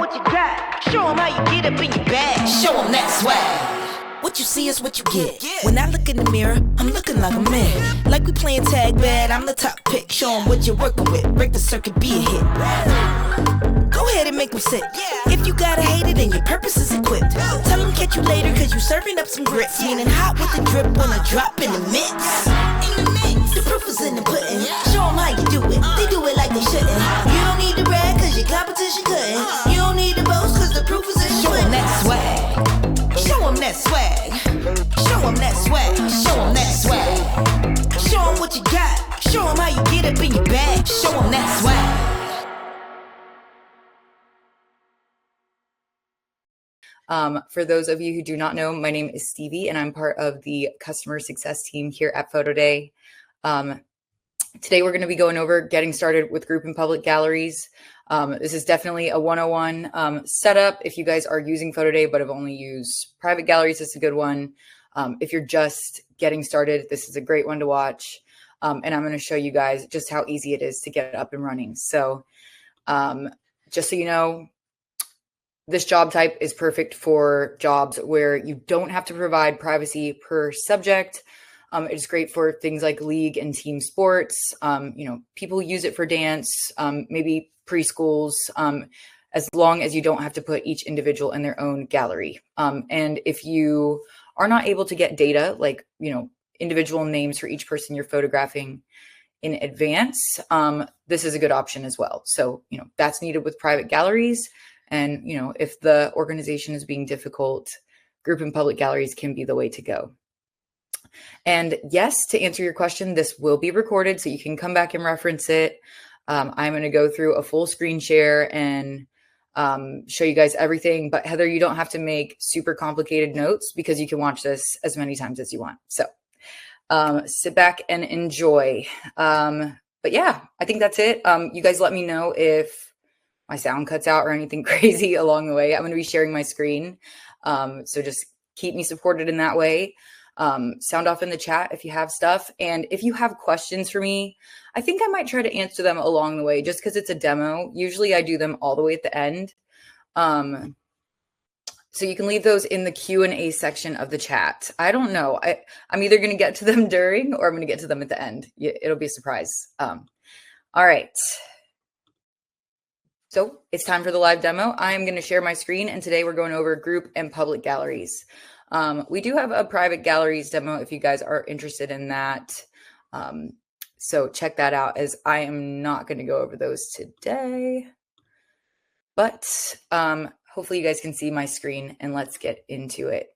what you got. Show them how you get up in your bag. Show them that swag. What you see is what you get. When I look in the mirror, I'm looking like a man. Like we playing tag bad, I'm the top pick. Show them what you're working with. Break the circuit, be a hit. Go ahead and make them sit. If you gotta hate it, then your purpose is equipped. Tell them catch you later, cause you serving up some grits. Meaning hot with the drip when I drop in the mix. The proof is in the pudding. Show them how you do it. They do it like they shouldn't. You don't need to brag, cause your competition couldn't. You don't need to boast, cause the proof is in the pudding. Show them that swag. Show them that swag. Show them that swag. Show them that swag. Show them what you got. Show them how you get up in your bag. Show them that swag. For those of you who do not know, my name is Stevie, and I'm part of the customer success team here at PhotoDay. Today, we're going to be going over getting started with group and public galleries. This is definitely a 101 setup. If you guys are using PhotoDay but have only used private galleries, this is a good one. If you're just getting started, this is a great one to watch. And I'm going to show you guys just how easy it is to get up and running. So just so you know, this job type is perfect for jobs where you don't have to provide privacy per subject. It's great for things like league and team sports. People use it for dance, maybe preschools, as long as you don't have to put each individual in their own gallery. And if you are not able to get data, like, individual names for each person you're photographing in advance, this is a good option as well. So, that's needed with private galleries. And, if the organization is being difficult, group and public galleries can be the way to go. And yes, to answer your question, this will be recorded so you can come back and reference it. I'm going to go through a full screen share and show you guys everything. But Heather, you don't have to make super complicated notes because you can watch this as many times as you want. So sit back and enjoy. But yeah, I think that's it. You guys let me know if my sound cuts out or anything crazy along the way. I'm going to be sharing my screen. So just keep me supported in that way. Sound off in the chat if you have stuff. And if you have questions for me, I think I might try to answer them along the way just because it's a demo. Usually I do them all the way at the end. So you can leave those in the Q&A section of the chat. I don't know. I'm either going to get to them during or I'm going to get to them at the end. It'll be a surprise. All right. So it's time for the live demo. I'm going to share my screen, and today we're going over group and public galleries. We do have a private galleries demo if you guys are interested in that. So check that out, as I am not going to go over those today. But hopefully you guys can see my screen, and let's get into it.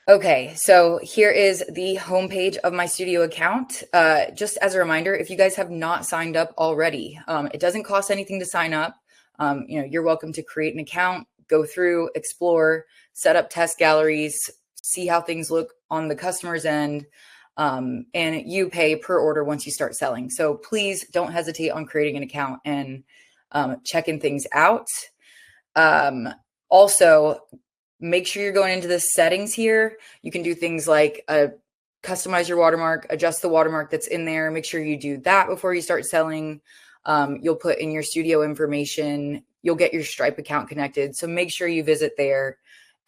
Okay, so here is the homepage of my studio account. Just as a reminder, if you guys have not signed up already, it doesn't cost anything to sign up. You're welcome to create an account, go through, explore, set up test galleries, see how things look on the customer's end, and you pay per order once you start selling. So please don't hesitate on creating an account and checking things out. Also, make sure you're going into the settings here. You can do things like customize your watermark, adjust the watermark that's in there. Make sure you do that before you start selling. You'll put in your studio information. You'll get your Stripe account connected. So make sure you visit there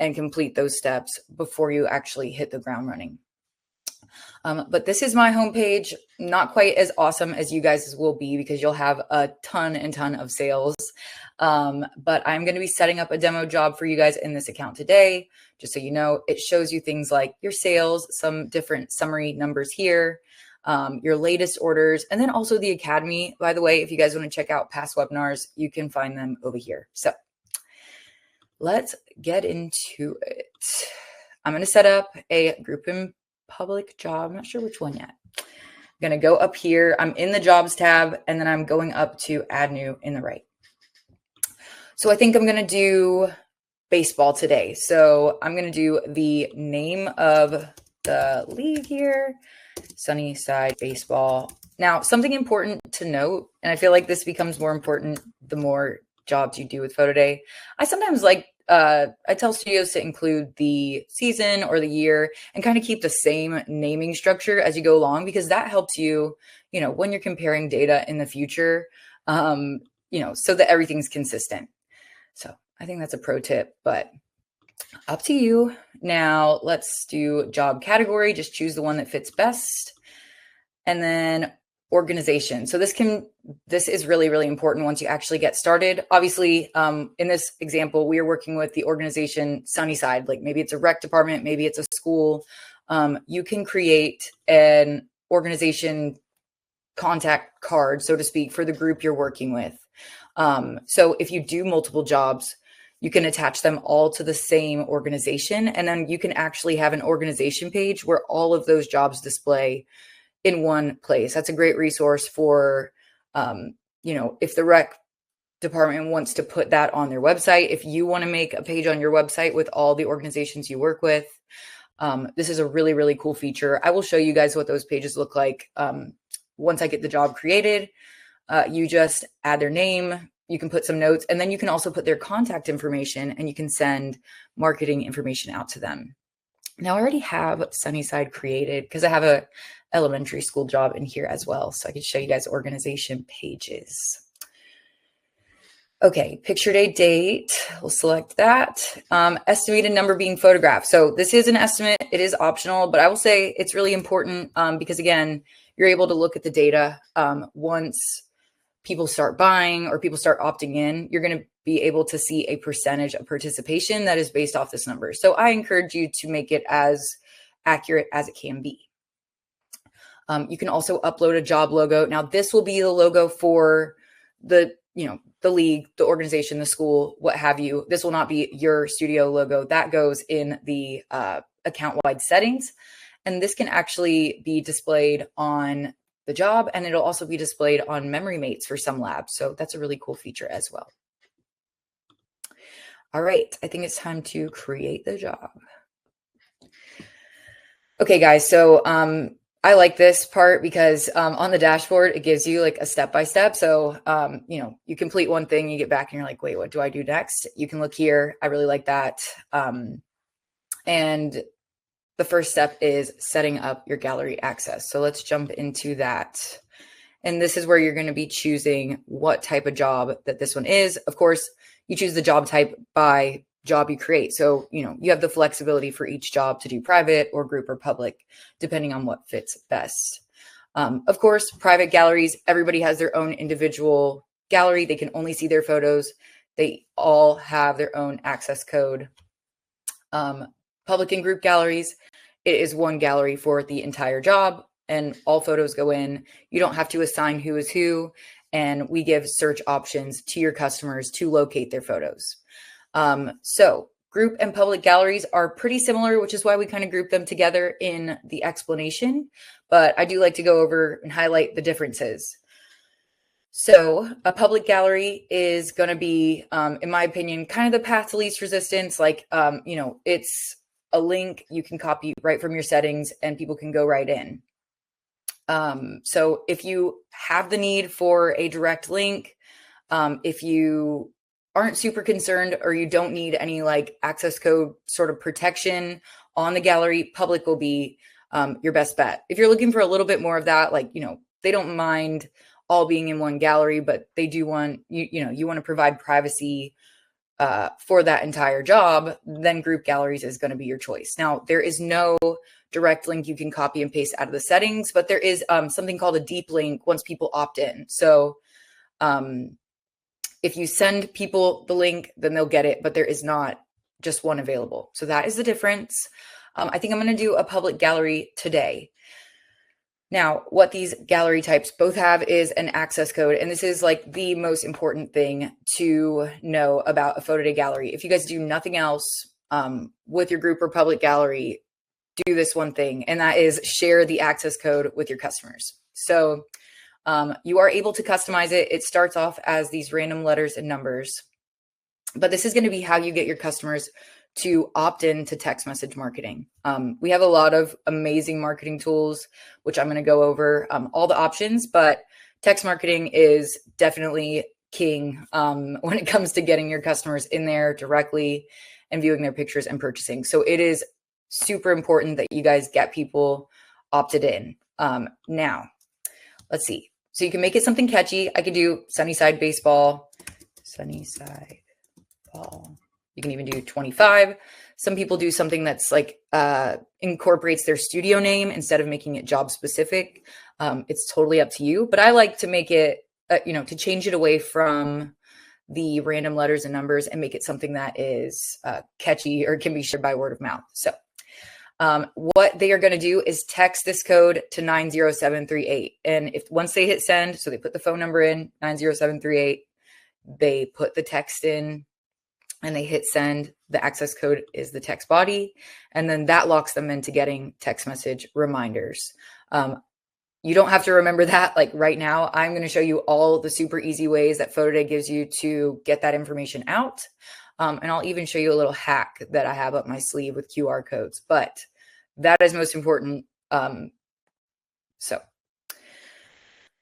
and complete those steps before you actually hit the ground running. But this is my homepage, not quite as awesome as you guys will be because you'll have a ton of sales. But I'm going to be setting up a demo job for you guys in this account today. Just so you know, it shows you things like your sales, some different summary numbers here, your latest orders, and then also the Academy. By the way, if you guys want to check out past webinars, you can find them over here. So let's get into it. I'm going to set up a group and public job. I'm not sure which one yet. I'm going to go up here. I'm in the jobs tab, and then I'm going up to add new in the right. So I think I'm going to do baseball today. So I'm going to do the name of the league here, Sunnyside Baseball. Now, something important to note, and I feel like this becomes more important the more jobs you do with PhotoDay. I sometimes I tell studios to include the season or the year and kind of keep the same naming structure as you go along, because that helps you, when you're comparing data in the future. so that everything's consistent. So I think that's a pro tip, but up to you. Now let's do job category. Just choose the one that fits best. And then organization. So this is really, really important once you actually get started. Obviously, in this example, we are working with the organization Sunnyside. Like maybe it's a rec department, maybe it's a school. You can create an organization contact card, so to speak, for the group you're working with. So if you do multiple jobs, you can attach them all to the same organization. And then you can actually have an organization page where all of those jobs display in one place. That's a great resource for, if the rec department wants to put that on their website, if you want to make a page on your website with all the organizations you work with, this is a really, really cool feature. I will show you guys what those pages look like. Once I get the job created, you just add their name, you can put some notes, and then you can also put their contact information and you can send marketing information out to them. Now I already have Sunnyside created because I have a elementary school job in here as well. So I can show you guys organization pages. Okay, picture day date, we'll select that. Estimated number being photographed. So this is an estimate, it is optional, but I will say it's really important because again, you're able to look at the data. Once people start buying or people start opting in, you're going to be able to see a percentage of participation that is based off this number. So I encourage you to make it as accurate as it can be. You can also upload a job logo. Now this will be the logo for the league, the organization, the school, what have you. This will not be your studio logo. That goes in the account-wide settings. And this can actually be displayed on the job, and it'll also be displayed on memory mates for some labs. So that's a really cool feature as well. All right, I think it's time to create the job. Okay, guys, so I like this part because on the dashboard, it gives you like a step-by-step. So, you complete one thing, you get back and you're like, wait, what do I do next? You can look here. I really like that. And the first step is setting up your gallery access. So let's jump into that. And this is where you're going to be choosing what type of job that this one is. Of course, you choose the job type by job you create. So, you have the flexibility for each job to do private or group or public, depending on what fits best. Of course, private galleries, everybody has their own individual gallery. They can only see their photos. They all have their own access code. Public and group galleries, it is one gallery for the entire job and all photos go in. You don't have to assign who is who, and we give search options to your customers to locate their photos. So group and public galleries are pretty similar, which is why we kind of group them together in the explanation, but I do like to go over and highlight the differences. So a public gallery is going to be, in my opinion, kind of the path to least resistance. Like, it's a link you can copy right from your settings and people can go right in. So if you have the need for a direct link, if you aren't super concerned or you don't need any like access code sort of protection on the gallery, public will be your best bet. If you're looking for a little bit more of that, like, they don't mind all being in one gallery, but they do want, you want to provide privacy for that entire job, then group galleries is going to be your choice. Now, there is no direct link you can copy and paste out of the settings, but there is something called a deep link once people opt in. So if you send people the link, then they'll get it, but there is not just one available. So that is the difference. I think I'm going to do a public gallery today. Now, what these gallery types both have is an access code. And this is like the most important thing to know about a PhotoDay gallery. If you guys do nothing else with your group or public gallery, do this one thing, and that is share the access code with your customers. So you are able to customize it. It starts off as these random letters and numbers, but this is going to be how you get your customers to opt in to text message marketing. We have a lot of amazing marketing tools, which I'm going to go over all the options, but text marketing is definitely king when it comes to getting your customers in there directly and viewing their pictures and purchasing. So it is super important that you guys get people opted in. Now, let's see. So you can make it something catchy. I could do Sunnyside Baseball, Sunnyside Ball. You can even do 25. Some people do something that's like incorporates their studio name instead of making it job specific. It's totally up to you, but I like to make it, to change it away from the random letters and numbers and make it something that is catchy or can be shared by word of mouth. So what they are going to do is text this code to 90738. And if once they hit send, so they put the phone number in 90738, they put the text in and they hit send, the access code is the text body. And then that locks them into getting text message reminders. You don't have to remember that like right now. I'm going to show you all the super easy ways that PhotoDay gives you to get that information out. And I'll even show you a little hack that I have up my sleeve with QR codes, but that is most important. So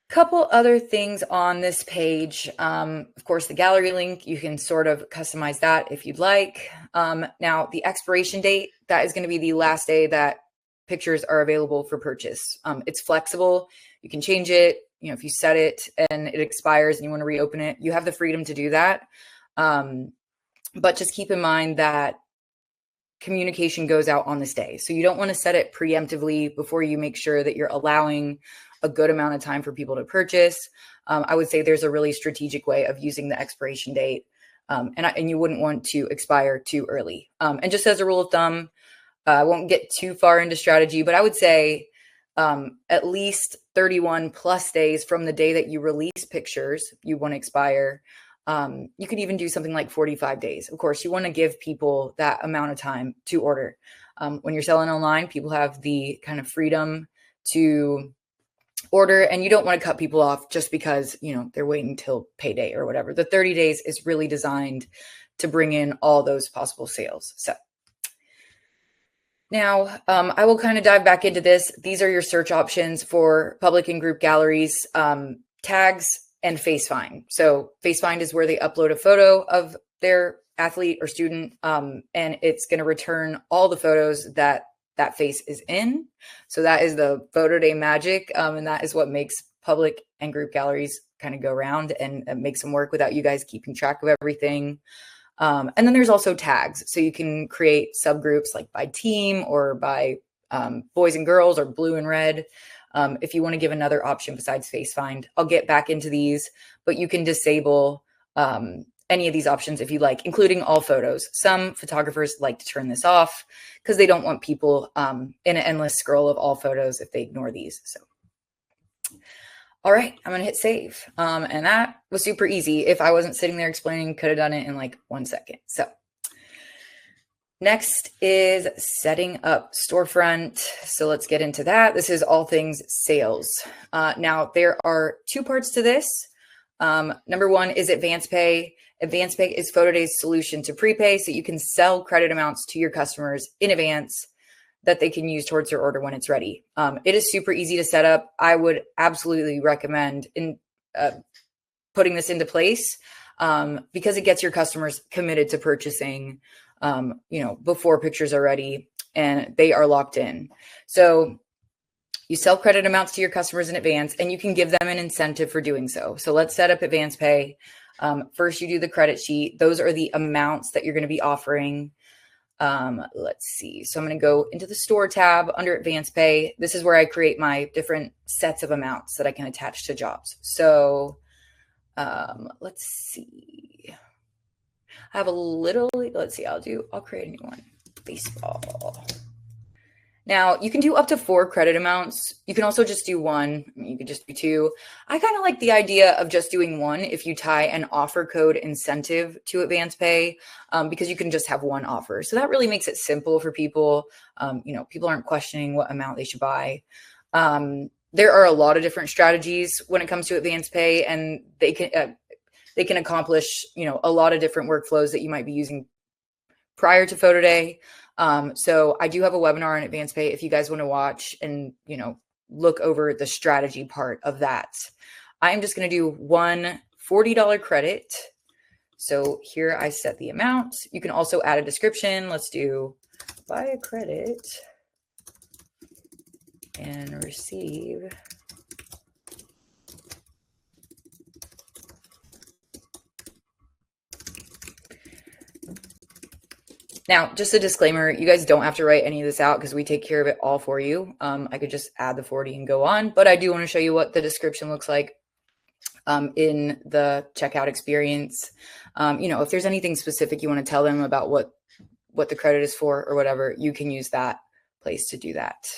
couple other things on this page. Of course, the gallery link, you can sort of customize that if you'd like. Now, the expiration date, that is going to be the last day that pictures are available for purchase. It's flexible. You can change it. If you set it and it expires and you want to reopen it, you have the freedom to do that. But just keep in mind that communication goes out on this day. So you don't want to set it preemptively before you make sure that you're allowing a good amount of time for people to purchase. I would say there's a really strategic way of using the expiration date, and you wouldn't want to expire too early. And just as a rule of thumb, I won't get too far into strategy, but I would say at least 31 plus days from the day that you release pictures, you want to expire. You could even do something like 45 days. Of course, you want to give people that amount of time to order. When you're selling online, people have the kind of freedom to order, and you don't want to cut people off just because, they're waiting till payday or whatever. The 30 days is really designed to bring in all those possible sales. So now I will kind of dive back into this. These are your search options for public and group galleries, tags, and face find. So face find is where they upload a photo of their athlete or student, and it's going to return all the photos that face is in. So that is the PhotoDay magic. And that is what makes public and group galleries kind of go around and makes them work without you guys keeping track of everything. And then there's also tags. So you can create subgroups like by team or by boys and girls or blue and red. If you want to give another option besides face find, I'll get back into these, but you can disable any of these options if you like, including all photos. Some photographers like to turn this off because they don't want people in an endless scroll of all photos if they ignore these. So, all right, I'm going to hit save. And that was super easy. If I wasn't sitting there explaining, could have done it in like 1 second. So next is setting up storefront. So let's get into that. This is all things sales. Now there are 2 parts to this. Number 1 is advance pay. Advance pay is PhotoDay's solution to prepay, so you can sell credit amounts to your customers in advance that they can use towards their order when it's ready. It is super easy to set up. I would absolutely recommend putting this into place because it gets your customers committed to purchasing, before pictures are ready and they are locked in. So you sell credit amounts to your customers in advance, and you can give them an incentive for doing so. So let's set up advance pay. First, you do the credit sheet. Those are the amounts that you're going to be offering. Let's see. So I'm going to go into the store tab under advance pay. This is where I create my different sets of amounts that I can attach to jobs. So let's see. I have a little, let's see, I'll create a new one. Baseball. Now you can do up to 4 credit amounts. You can also just do 1. You could just do 2. I kind of like the idea of just doing 1 if you tie an offer code incentive to advance pay, because you can just have 1 offer. So that really makes it simple for people. People aren't questioning what amount they should buy. There are a lot of different strategies when it comes to advance pay, and they can accomplish, a lot of different workflows that you might be using prior to PhotoDay. So I do have a webinar on advance pay if you guys want to watch and, look over the strategy part of that. I'm just going to do one $40 credit. So here I set the amount. You can also add a description. Let's do buy a credit and receive Now, just a disclaimer, you guys don't have to write any of this out because we take care of it all for you. I could just add the 40 and go on, but I do want to show you what the description looks like in the checkout experience. If there's anything specific you want to tell them about what the credit is for or whatever, you can use that place to do that.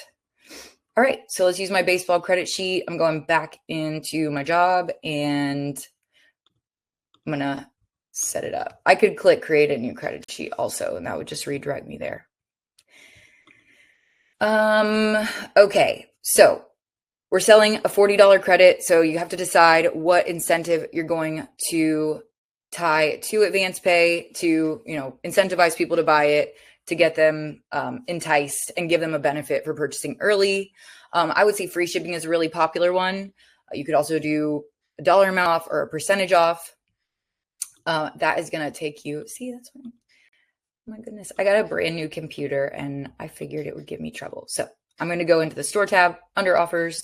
All right, so let's use my baseball credit sheet. I'm going back into my job and I'm gonna set it up. I could click create a new credit sheet also, and that would just redirect me there. Okay, so we're selling a $40 credit. So you have to decide what incentive you're going to tie to advance pay to, incentivize people to buy it, to get them enticed and give them a benefit for purchasing early. I would say free shipping is a really popular one. You could also do a dollar amount off or a percentage off. That is going to take you, see, that's fine. Oh my goodness, I got a brand new computer and I figured it would give me trouble. So I'm going to go into the store tab under offers.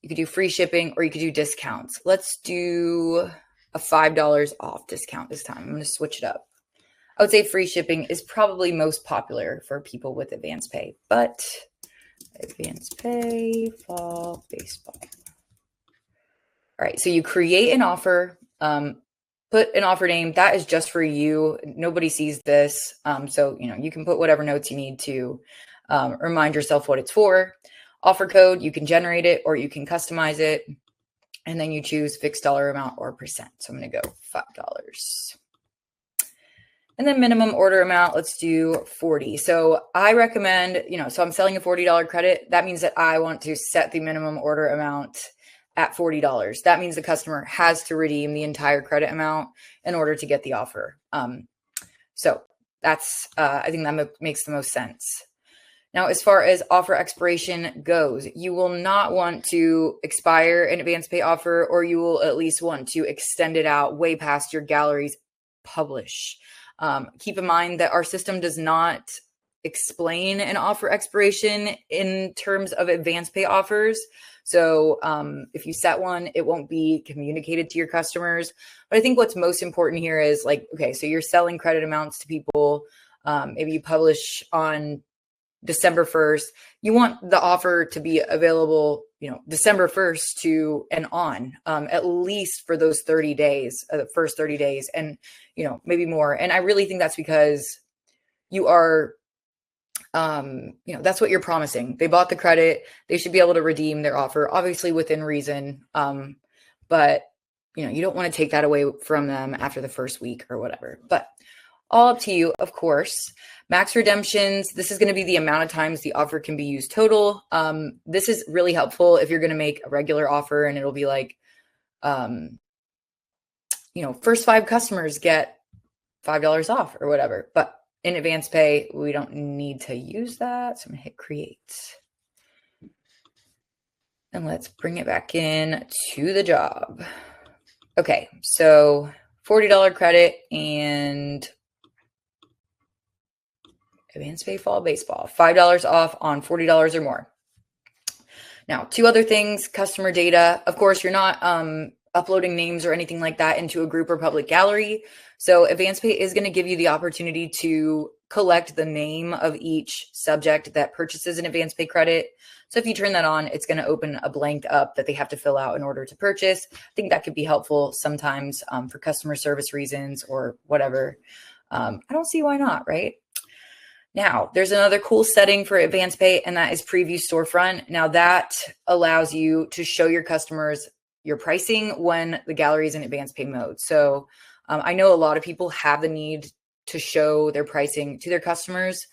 You could do free shipping or you could do discounts. Let's do a $5 off discount this time. I'm going to switch it up. I would say free shipping is probably most popular for people with advance pay, but advance pay, fall baseball. All right, so you create an offer, put an offer name that is just for you. Nobody sees this. So, you can put whatever notes you need to remind yourself what it's for. Offer code, you can generate it or you can customize it. And then you choose fixed dollar amount or percent. So I'm going to go $5. And then minimum order amount, let's do 40. So I recommend, so I'm selling a $40 credit. That means that I want to set the minimum order amount at $40. That means the customer has to redeem the entire credit amount in order to get the offer. So that's, I think that makes the most sense. Now, as far as offer expiration goes, you will not want to expire an advance pay offer, or you will at least want to extend it out way past your gallery's publish. Keep in mind that our system does not explain an offer expiration in terms of advance pay offers. So if you set one, it won't be communicated to your customers. But I think what's most important here is okay, so you're selling credit amounts to people. Maybe you publish on December 1st. You want the offer to be available, December 1st to and on, at least for those 30 days, the first 30 days, and, maybe more. And I really think that's because you are, that's what you're promising. They bought the credit. They should be able to redeem their offer, obviously within reason. But, you don't want to take that away from them after the first week or whatever. But all up to you, of course. Max redemptions, this is going to be the amount of times the offer can be used total. This is really helpful if you're going to make a regular offer and it'll be first 5 customers get $5 off or whatever. But in advance pay, we don't need to use that. So I'm going to hit create. And let's bring it back in to the job. Okay, so $40 credit and advance pay fall baseball, $5 off on $40 or more. Now, 2 other things, customer data. Of course, you're not uploading names or anything like that into a group or public gallery. So advance pay is going to give you the opportunity to collect the name of each subject that purchases an advance pay credit. So if you turn that on, it's going to open a blank up that they have to fill out in order to purchase. I think that could be helpful sometimes for customer service reasons or whatever. I don't see why not, right? Now, there's another cool setting for advance pay, and that is preview storefront. Now, that allows you to show your customers your pricing when the gallery is in advance pay mode. So I know a lot of people have the need to show their pricing to their customers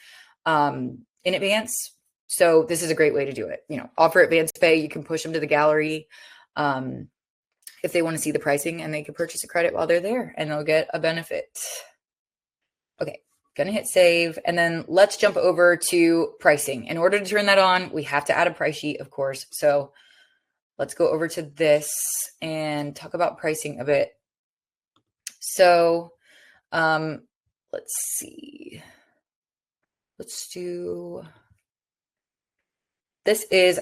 in advance. So this is a great way to do it. Offer advance pay. You can push them to the gallery if they want to see the pricing, and they can purchase a credit while they're there and they'll get a benefit. Okay. Going to hit save, and then let's jump over to pricing. In order to turn that on, we have to add a price sheet, of course. So let's go over to this and talk about pricing a bit. So let's see. Let's do, this is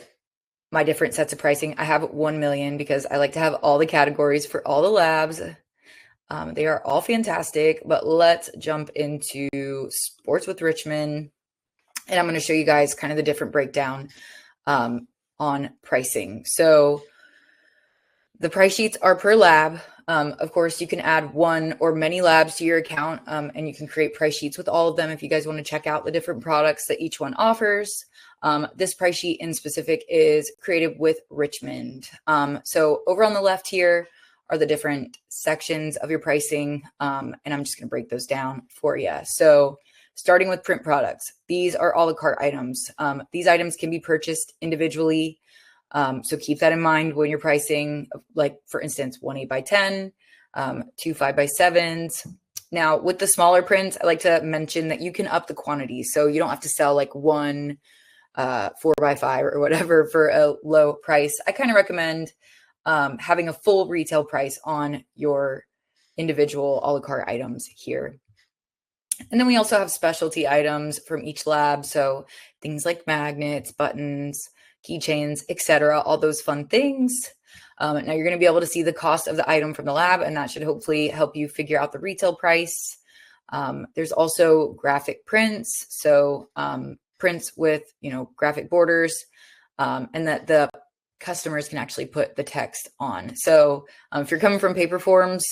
my different sets of pricing. I have 1 million because I like to have all the categories for all the labs. They are all fantastic, but let's jump into Sports with Richmond. And I'm going to show you guys kind of the different breakdown on pricing. So the price sheets are per lab. Of course, you can add one or many labs to your account, and you can create price sheets with all of them if you guys want to check out the different products that each one offers. This price sheet in specific is created with Richmond. So over on the left here are the different sections of your pricing, and I'm just going to break those down for you. So starting with print products, these are a la carte items. These items can be purchased individually. So keep that in mind when you're pricing, like for instance, 1 8x10, 2 5x7s. Now with the smaller prints, I like to mention that you can up the quantity. So you don't have to sell like one 4x5 or whatever for a low price. I kind of recommend having a full retail price on your individual a la carte items here. And then we also have specialty items from each lab. So things like magnets, buttons, keychains, etc., all those fun things. Now you're going to be able to see the cost of the item from the lab, and that should hopefully help you figure out the retail price. There's also graphic prints. So prints with, graphic borders, and that the customers can actually put the text on. So if you're coming from paper forms,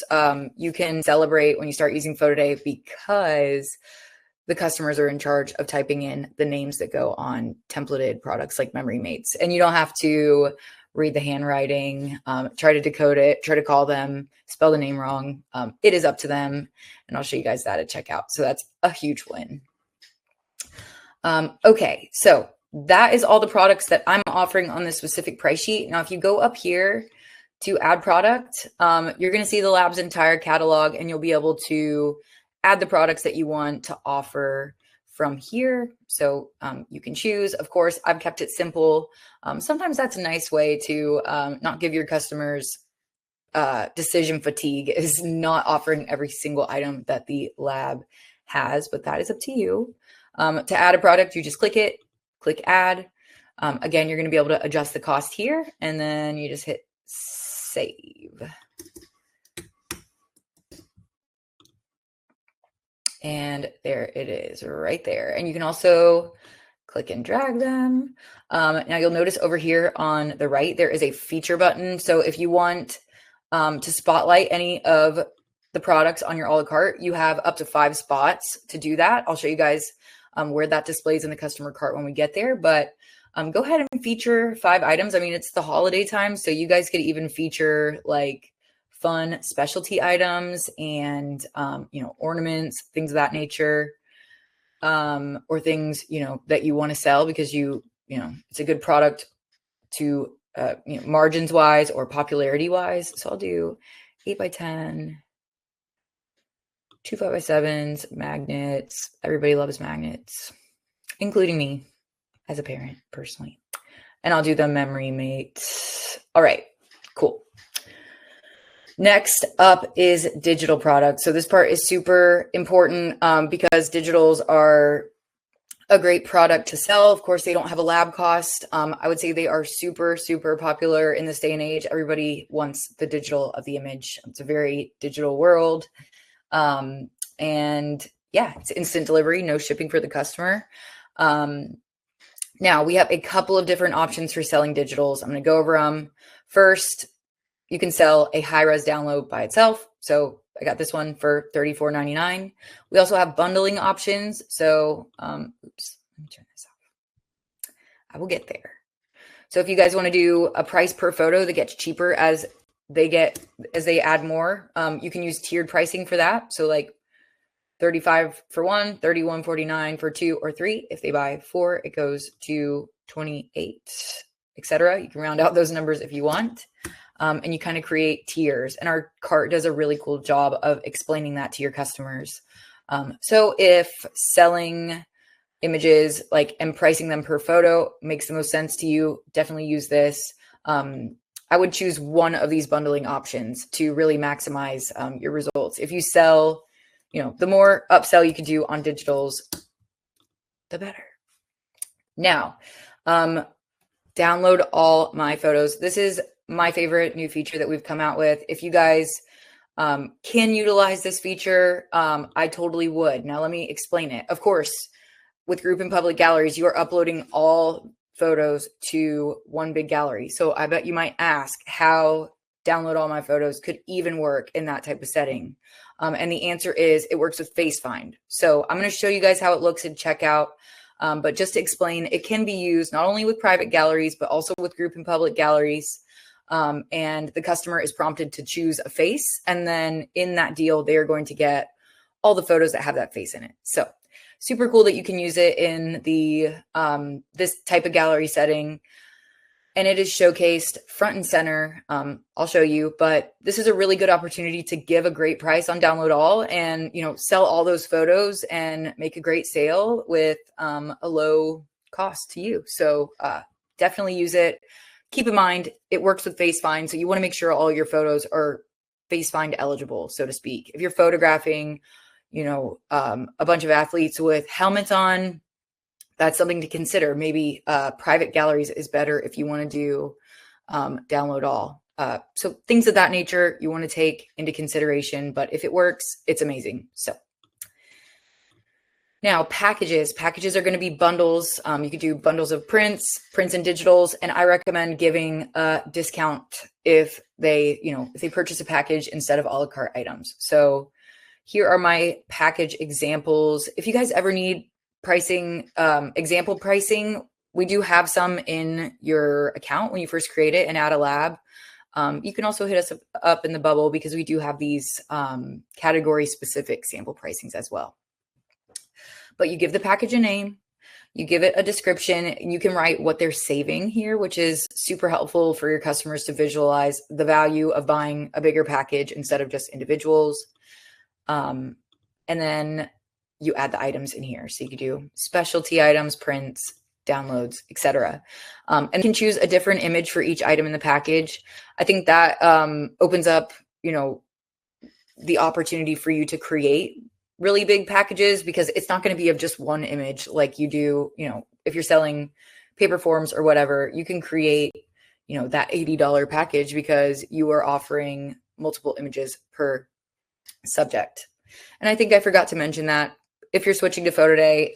you can celebrate when you start using PhotoDay because the customers are in charge of typing in the names that go on templated products like memory mates. And you don't have to read the handwriting, try to decode it, try to call them, spell the name wrong. It is up to them. And I'll show you guys that at checkout. So that's a huge win. Okay, so that is all the products that I'm offering on this specific price sheet. Now, if you go up here to add product, you're going to see the lab's entire catalog, and you'll be able to add the products that you want to offer from here. So you can choose. Of course, I've kept it simple. Sometimes that's a nice way to not give your customers decision fatigue, is not offering every single item that the lab has, but that is up to you. To add a product, you just click it. Click add. Again, you're going to be able to adjust the cost here, and then you just hit save. And there it is right there. And you can also click and drag them. Now you'll notice over here on the right, there is a feature button. So if you want to spotlight any of the products on your a la carte, you have up to 5 spots to do that. I'll show you guys where that displays in the customer cart when we get there, but go ahead and feature 5 items. I mean, it's the holiday time, so you guys could even feature like fun specialty items and, ornaments, things of that nature, or things, that you want to sell because it's a good product to, margins wise or popularity wise. So I'll do 8x10, 2 5x7s, magnets. Everybody loves magnets, including me as a parent personally. And I'll do the memory mate. All right, cool. Next up is digital products. So this part is super important because digitals are a great product to sell. Of course, they don't have a lab cost. I would say they are super, super popular in this day and age. Everybody wants the digital of the image. It's a very digital world. And yeah, it's instant delivery, no shipping for the customer. Now we have a couple of different options for selling digitals. I'm going to go over them. First, you can sell a high-res download by itself. So I got this one for $34.99. We also have bundling options. So, oops, let me turn this off. I will get there. So if you guys want to do a price per photo that gets cheaper as they add more, you can use tiered pricing for that. So like $35 for 1, $31.49 for 2 or 3. If they buy 4, it goes to $28, etc. You can round out those numbers if you want. And you kind of create tiers. And our cart does a really cool job of explaining that to your customers. So if selling images and pricing them per photo makes the most sense to you, definitely use this. I would choose one of these bundling options to really maximize your results. If you sell, the more upsell you can do on digitals, the better. Now, download all my photos. This is my favorite new feature that we've come out with. If you guys can utilize this feature. I totally would. Now let me explain it. Of course, with group and public galleries, you are uploading all photos to one big gallery. So I bet you might ask how download all my photos could even work in that type of setting. And the answer is it works with Face Find. So I'm going to show you guys how it looks in checkout. But just to explain, it can be used not only with private galleries, but also with group and public galleries. And the customer is prompted to choose a face. And then in that deal, they are going to get all the photos that have that face in it. So super cool that you can use it in the this type of gallery setting. And it is showcased front and center. I'll show you, but this is a really good opportunity to give a great price on download all and, sell all those photos and make a great sale with a low cost to you. So definitely use it. Keep in mind, it works with Face Find. So you want to make sure all your photos are Face Find eligible, so to speak. If you're photographing, a bunch of athletes with helmets on, that's something to consider. Maybe private galleries is better if you want to do download all. So things of that nature you want to take into consideration, but if it works, it's amazing. So now packages are going to be bundles. You could do bundles of prints and digitals. And I recommend giving a discount if they purchase a package instead of a la carte items. So here are my package examples. If you guys ever need pricing, example pricing, we do have some in your account when you first create it and add a lab. You can also hit us up in the bubble because we do have these category specific sample pricings as well. But you give the package a name, you give it a description, and you can write what they're saving here, which is super helpful for your customers to visualize the value of buying a bigger package instead of just individuals. And then you add the items in here. So you could do specialty items, prints, downloads, etc. And you can choose a different image for each item in the package. I think that opens up, the opportunity for you to create really big packages because it's not going to be of just one image like you do, if you're selling paper forms or whatever, you can create, that $80 package because you are offering multiple images per subject. And I think I forgot to mention that if you're switching to PhotoDay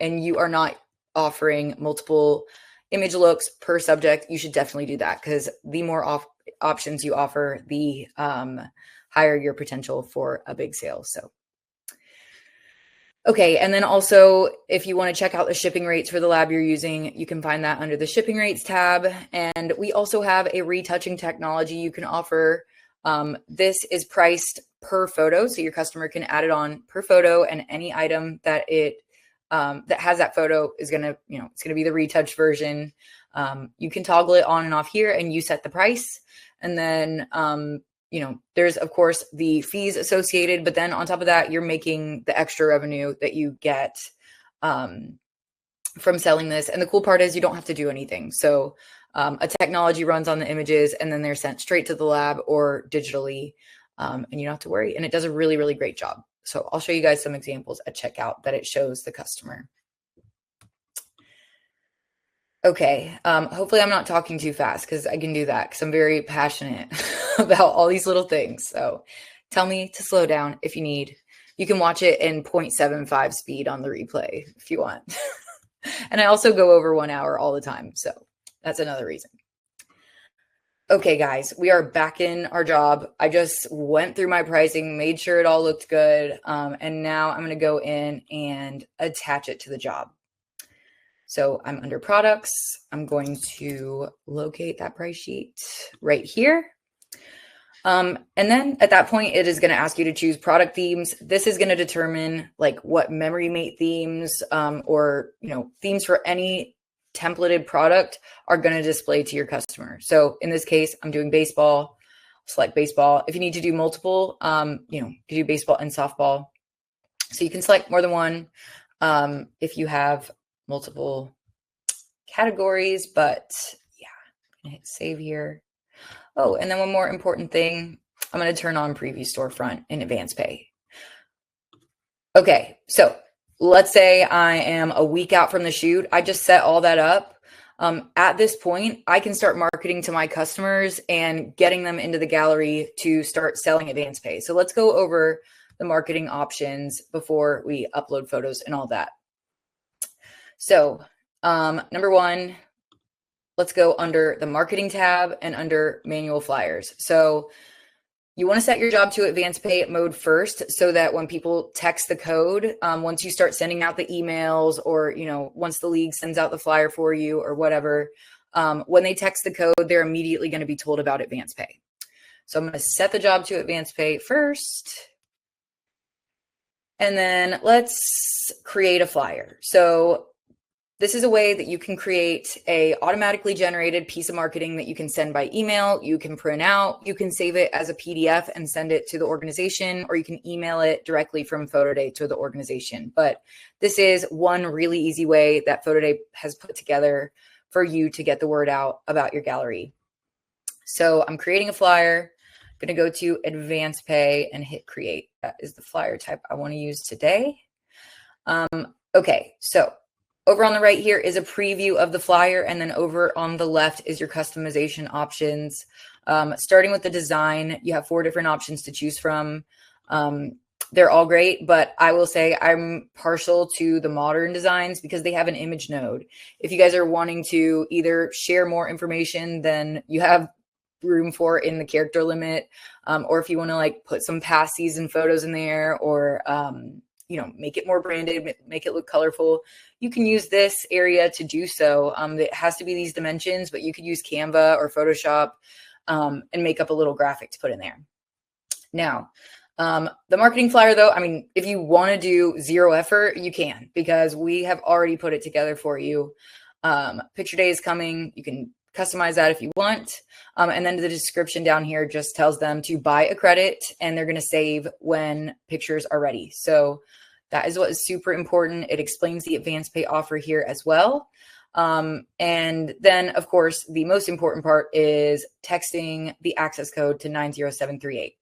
and you are not offering multiple image looks per subject, you should definitely do that because the more options you offer, the higher your potential for a big sale. So okay, and then also, if you want to check out the shipping rates for the lab you're using, you can find that under the shipping rates tab. And we also have a retouching technology you can offer. This is priced per photo, so your customer can add it on per photo, and any item that that has that photo is gonna, it's gonna be the retouch version. You can toggle it on and off here, and you set the price, and then there's of course the fees associated, but then on top of that, you're making the extra revenue that you get from selling this. And the cool part is you don't have to do anything. So a technology runs on the images and then they're sent straight to the lab or digitally, and you don't have to worry. And it does a really, really great job. So I'll show you guys some examples at checkout that it shows the customer. Okay, hopefully I'm not talking too fast because I can do that because I'm very passionate about all these little things. So tell me to slow down if you need. You can watch it in 0.75 speed on the replay if you want. And I also go over 1 hour all the time. So that's another reason. Okay, guys, we are back in our job. I just went through my pricing, made sure it all looked good. And now I'm going to go in and attach it to the job. So I'm under products. I'm going to locate that price sheet right here. And then at that point, it is going to ask you to choose product themes. This is going to determine like what memory mate themes or, themes for any templated product are going to display to your customer. So in this case, I'm doing baseball, select baseball. If you need to do multiple, you can do baseball and softball. So you can select more than one if you have multiple categories, but yeah, I'm gonna hit save here. Oh, and then one more important thing, I'm going to turn on preview storefront in advance pay. Okay, so let's say I am a week out from the shoot. I just set all that up. At this point, I can start marketing to my customers and getting them into the gallery to start selling advance pay. So let's go over the marketing options before we upload photos and all that. So number one, let's go under the marketing tab and under manual flyers. So you want to set your job to advance pay mode first, so that when people text the code, once you start sending out the emails, or, once the league sends out the flyer for you or whatever, when they text the code, they're immediately going to be told about advance pay. So I'm going to set the job to advance pay first. And then let's create a flyer. So this is a way that you can create a automatically generated piece of marketing that you can send by email, you can print out, you can save it as a PDF and send it to the organization, or you can email it directly from PhotoDay to the organization. But this is one really easy way that PhotoDay has put together for you to get the word out about your gallery. So I'm creating a flyer. I'm going to go to advance pay and hit create. That is the flyer type I want to use today. Okay, so over on the right here is a preview of the flyer, and then over on the left is your customization options. Starting with the design, you have 4 different options to choose from. They're all great, but I will say I'm partial to the modern designs because they have an image node. If you guys are wanting to either share more information than you have room for in the character limit, or if you want to like put some past season photos in there, or make it more branded, make it look colorful, you can use this area to do so. It has to be these dimensions, but you could use Canva or Photoshop and make up a little graphic to put in there. Now, the marketing flyer though, I mean, if you want to do 0 effort, you can, because we have already put it together for you. Picture day is coming. You can customize that if you want. And then the description down here just tells them to buy a credit, and they're going to save when pictures are ready. So that is what is super important. It explains the advance pay offer here as well. And then, of course, the most important part is texting the access code to 90738.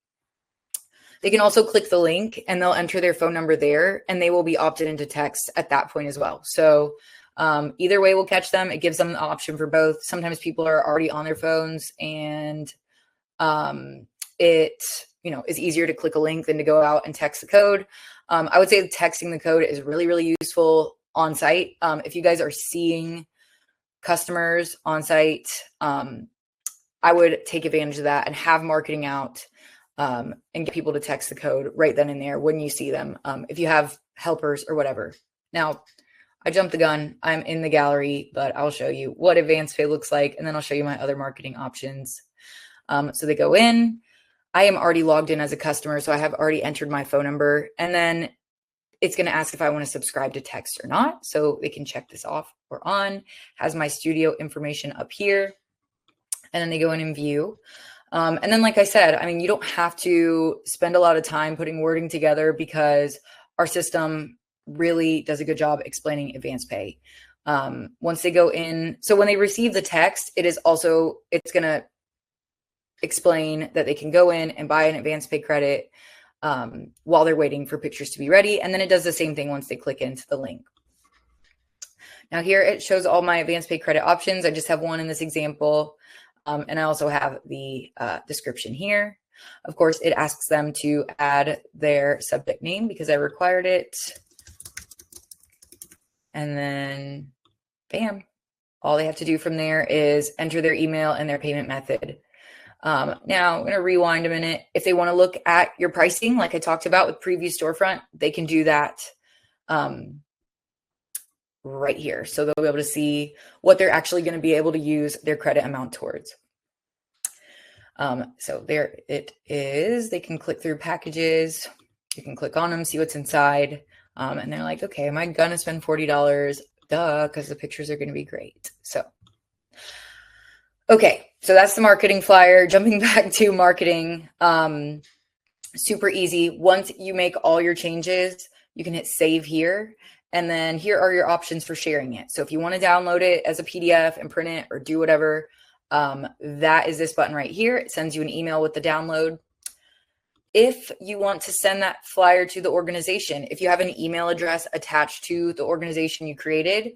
They can also click the link and they'll enter their phone number there, and they will be opted into text at that point as well. So either way will catch them. It gives them the option for both. Sometimes people are already on their phones, and it is easier to click a link than to go out and text the code. I would say texting the code is really, really useful on site. If you guys are seeing customers on site, I would take advantage of that and have marketing out and get people to text the code right then and there when you see them, if you have helpers or whatever. Now, I jumped the gun. I'm in the gallery, but I'll show you what advanced pay looks like, and then I'll show you my other marketing options. So they go in. I am already logged in as a customer, so I have already entered my phone number, and then it's going to ask if I want to subscribe to text or not. So they can check this off or on. Has my studio information up here, and then they go in and view. And then, like I said, I mean, you don't have to spend a lot of time putting wording together because our system really does a good job explaining advance pay. Once they go in, so when they receive the text, it's going to explain that they can go in and buy an advance pay credit while they're waiting for pictures to be ready. And then it does the same thing once they click into the link. Now here it shows all my advance pay credit options. I just have one in this example. And I also have the description here. Of course, it asks them to add their subject name because I required it. And then, bam, all they have to do from there is enter their email and their payment method. Now, I'm going to rewind a minute. If they want to look at your pricing, like I talked about with Preview Storefront, they can do that right here. So they'll be able to see what they're actually going to be able to use their credit amount towards. So there it is. They can click through packages. You can click on them, see what's inside. And they're like, okay, am I going to spend $40? Duh, because the pictures are going to be great. So, okay, so that's the marketing flyer. Jumping back to marketing, super easy. Once you make all your changes, you can hit save here. And then here are your options for sharing it. So if you want to download it as a PDF and print it or do whatever, that is this button right here. It sends you an email with the download. If you want to send that flyer to the organization, if you have an email address attached to the organization you created,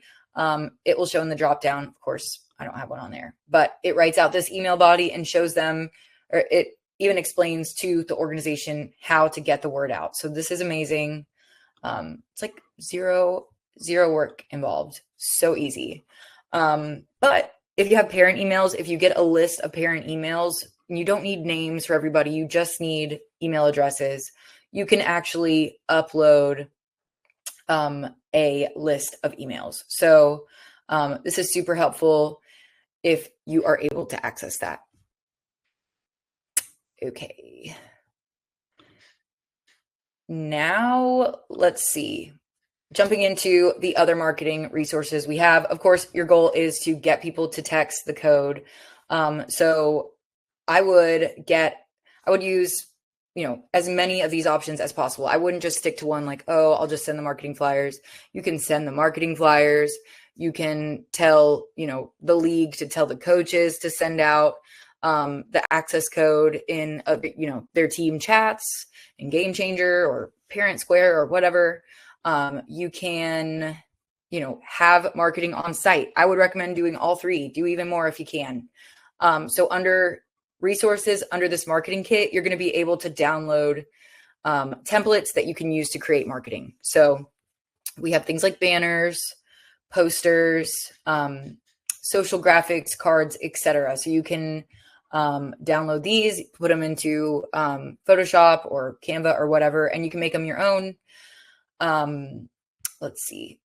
it will show in the drop down. Of course, I don't have one on there, but it writes out this email body and shows them, or it even explains to the organization how to get the word out. So this is amazing. It's like zero work involved. So easy. But if you have parent emails, if you get a list of parent emails, you don't need names for everybody. You just need email addresses. You can actually upload a list of emails. So this is super helpful if you are able to access that. Okay. Now let's see. Jumping into the other marketing resources we have, of course, your goal is to get people to text the code. So I would use, as many of these options as possible. I wouldn't just stick to one like, oh, I'll just send the marketing flyers. You can send the marketing flyers. You can tell, the league to tell the coaches to send out the access code in, their team chats in Game Changer or Parent Square or whatever. You can, have marketing on site. I would recommend doing all three. Do even more if you can. So under resources, under this marketing kit, you're going to be able to download templates that you can use to create marketing. So we have things like banners, posters, social graphics, cards, etc. So you can download these, put them into Photoshop or Canva or whatever, and you can make them your own. Let's see.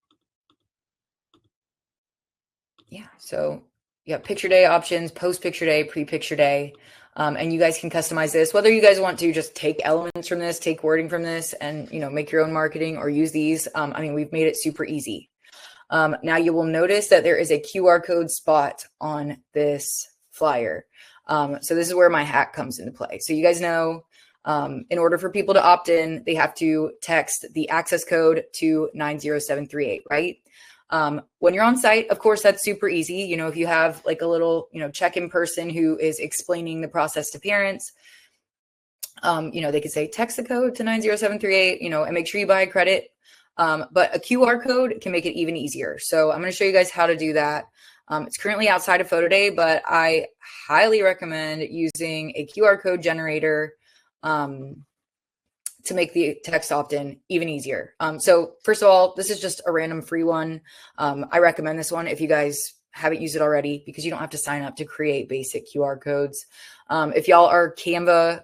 Yeah. So you have picture day options, post picture day, pre-picture day. And you guys can customize this, whether you guys want to just take elements from this, take wording from this and, make your own marketing or use these. We've made it super easy. Now you will notice that there is a QR code spot on this flyer. So this is where my hack comes into play. So you guys know, in order for people to opt in, they have to text the access code to 90738, right? When you're on site, of course, that's super easy. If you have like a little, check-in person who is explaining the process to parents, they could say text the code to 90738, and make sure you buy a credit. But a QR code can make it even easier. So I'm going to show you guys how to do that. It's currently outside of PhotoDay, but I highly recommend using a QR code generator to make the text opt-in even easier. So first of all, this is just a random free one. I recommend this one if you guys haven't used it already, because you don't have to sign up to create basic QR codes. If y'all are Canva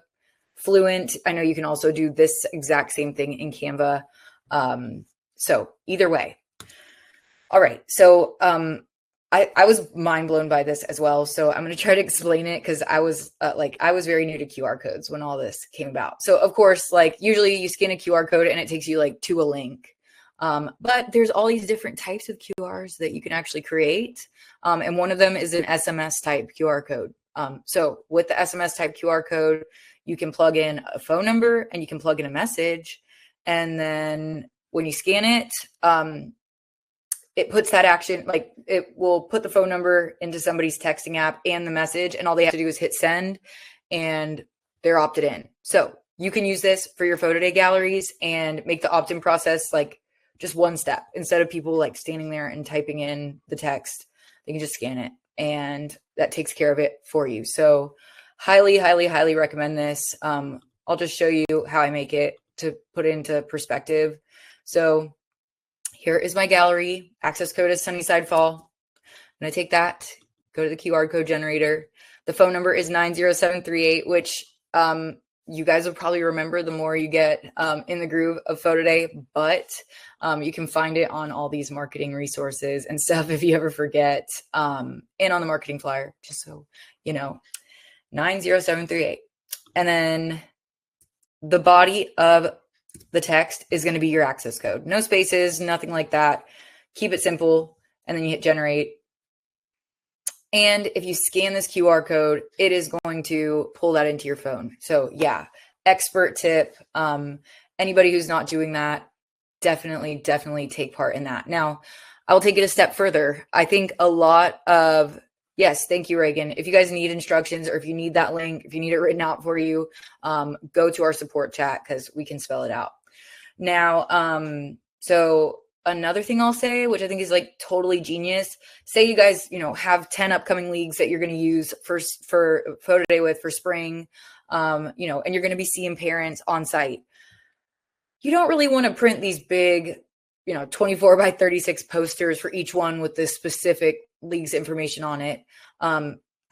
fluent, I know you can also do this exact same thing in Canva. So either way. All right. So I was mind blown by this as well. So I'm going to try to explain it because I was very new to QR codes when all this came about. So of course, usually you scan a QR code and it takes you to a link. But there's all these different types of QRs that you can actually create. And one of them is an SMS type QR code. So with the SMS type QR code, you can plug in a phone number and you can plug in a message. And then when you scan it, it puts that action, it will put the phone number into somebody's texting app and the message, and all they have to do is hit send and they're opted in. So you can use this for your PhotoDay galleries and make the opt-in process just one step. Instead of people standing there and typing in the text, they can just scan it and that takes care of it for you. So highly, highly, highly recommend this. I'll just show you how I make it to put it into perspective. So here is my gallery. Access code is Sunnyside Fall. I'm going to take that, go to the QR code generator. The phone number is 90738, which you guys will probably remember the more you get in the groove of PhotoDay, but you can find it on all these marketing resources and stuff if you ever forget, and on the marketing flyer, just so you know, 90738. And then the body of the text is going to be your access code. No spaces, nothing like that. Keep it simple. And then you hit generate. And if you scan this QR code, it is going to pull that into your phone. So yeah, expert tip. Anybody who's not doing that, definitely take part in that. Now, I will take it a step further. I think a lot of, yes, thank you, Reagan. If you guys need instructions or if you need that link, if you need it written out for you, go to our support chat because we can spell it out. Now, so another thing I'll say, which I think is like totally genius, say you guys, have 10 upcoming leagues that you're going to use for photo day with for spring, and you're going to be seeing parents on site. You don't really want to print these big, 24 by 36 posters for each one with the specific league's information on it.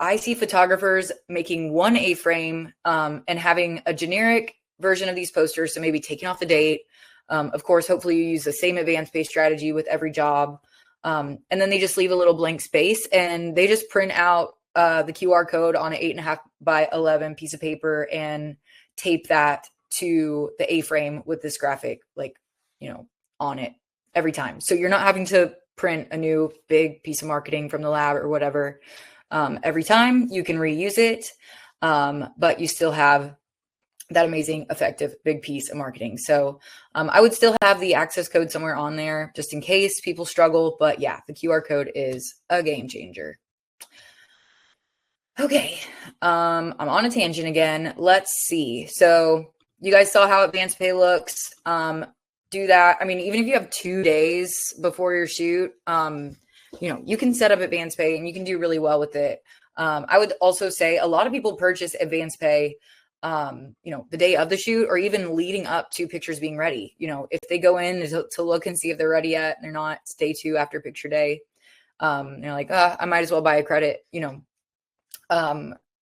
I see photographers making one A-frame and having a generic version of these posters. So maybe taking off the date. Of course, hopefully you use the same advanced pay strategy with every job. And then they just leave a little blank space and they just print out the QR code on an 8.5 by 11 piece of paper and tape that to the A-frame with this graphic, on it every time. So you're not having to print a new big piece of marketing from the lab or whatever. Every time you can reuse it, but you still have that amazing, effective, big piece of marketing. So I would still have the access code somewhere on there just in case people struggle. But yeah, the QR code is a game changer. Okay, I'm on a tangent again. Let's see. So you guys saw how advanced pay looks. Do that. I mean, even if you have 2 days before your shoot, you can set up advanced pay and you can do really well with it. I would also say a lot of people purchase advanced pay, the day of the shoot or even leading up to pictures being ready. If they go in to look and see if they're ready yet, and they're not, it's day 2 after picture day. They're like, I might as well buy a credit,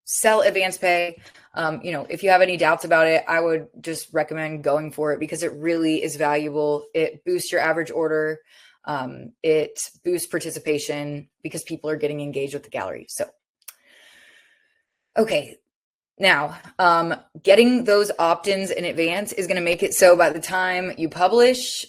sell advanced pay. If you have any doubts about it, I would just recommend going for it because it really is valuable. It boosts your average order. It boosts participation because people are getting engaged with the gallery. So, okay. Now, getting those opt-ins in advance is going to make it so by the time you publish,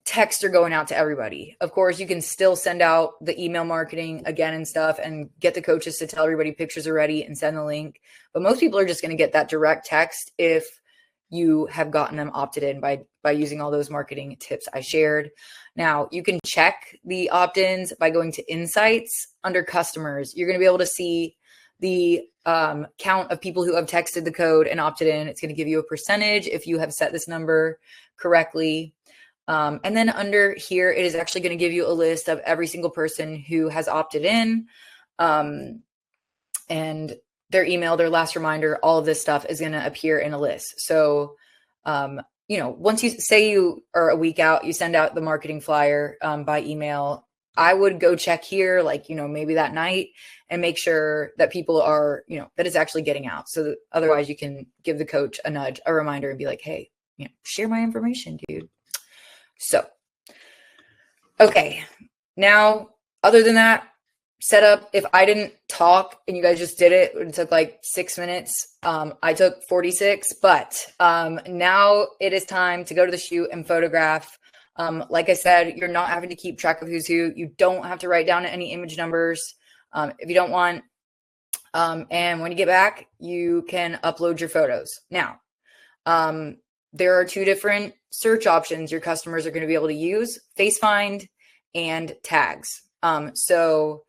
texts are going out to everybody. Of course, you can still send out the email marketing again and stuff and get the coaches to tell everybody pictures are ready and send the link. But most people are just going to get that direct text if you have gotten them opted in by using all those marketing tips I shared. Now, you can check the opt-ins by going to Insights under Customers. You're going to be able to see the count of people who have texted the code and opted in. It's going to give you a percentage if you have set this number correctly. And then under here, it is actually going to give you a list of every single person who has opted in, and their email, their last reminder, all of this stuff is going to appear in a list. So, once you say you are a week out, you send out the marketing flyer by email. I would go check here, maybe that night and make sure that people are, that it's actually getting out. So that otherwise you can give the coach a nudge, a reminder and be like, hey, share my information, dude. So, okay. Now, other than that, setup, if I didn't talk and you guys just did it, it took like 6 minutes. I took 46, but now it is time to go to the shoot and photograph. Like I said, you're not having to keep track of who's who. You don't have to write down any image numbers if you don't want. And when you get back, you can upload your photos. Now, there are 2 different search options your customers are going to be able to use: Face Find and tags. So